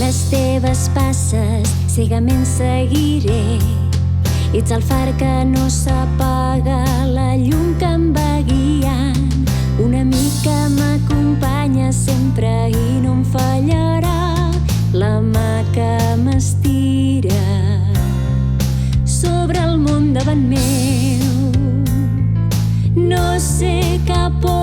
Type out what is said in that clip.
les teves passes cegament seguiré. Ets el far que no s'apaga, la llum que em va guiant, un amic que m'acompanya sempre i no em fallarà, la mà que m'estira sobre el món davant meu. No sé cap on